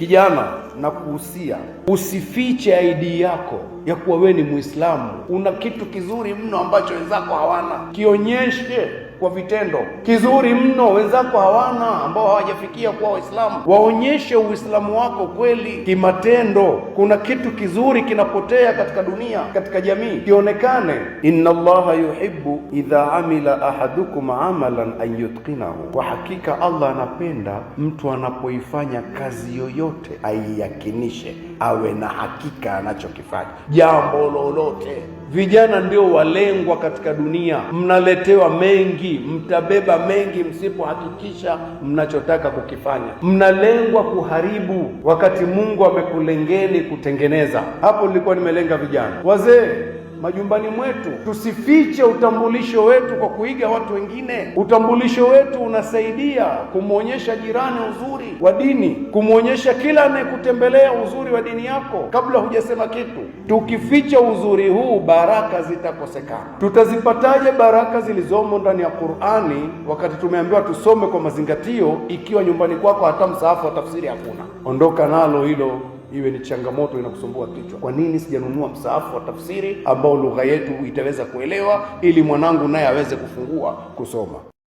Kijana, na kuhusia usifiche ID yako ya kuwa wewe ni Muislamu. Una kitu kizuri mno ambacho wenzako hawana, kionyeshe kwa vitendo. Kizuri mno wenzako hawana, ambao hawajafikia kuwa Waislamu. Waonyeshe Uislamu wako kweli kimatendo. Kuna kitu kizuri kinapotea katika dunia, katika jamii, kionekane. Inna Allaha yuhibbu idha amila ahadukum amalan an yutqinahu, kwa hakika Allah anapenda mtu anapoifanya kazi yoyote aiyakinishe, awe na hakika anachokifanya jambo lolote. Vijana ndio walengwa katika dunia. Mnaletewa mengi, mtabeba mengi msipohakikisha mnachotaka kukifanya. Mnalengwa kuharibu wakati Mungu amekulengeni kutengeneza. Hapo nilikuwa nimelenga vijana. Wazee, majumbani mwetu tusifiche utambulisho wetu kwa kuiga watu wengine. Utambulisho wetu unasaidia kumwonyesha jirani uzuri wa dini, kumwonyesha kila anayekutembelea uzuri wa dini yako kabla hujasema kitu. Tukificha uzuri huu, baraka zitakosekana. Tutazipataje baraka zilizomo ndani ya Qur'ani wakati tumeambiwa tusome kwa mazingatio, ikiwa nyumbani kwako hata msahafu wa tafsiri hakuna? Ondoka nalo hilo, iwe ni changamoto inakusumbua kichwa. Kwa nini sijanunua msahafu wa tafsiri ambao lugha yetu itaweza kuelewa, ili mwanangu naye aweze kufungua kusoma?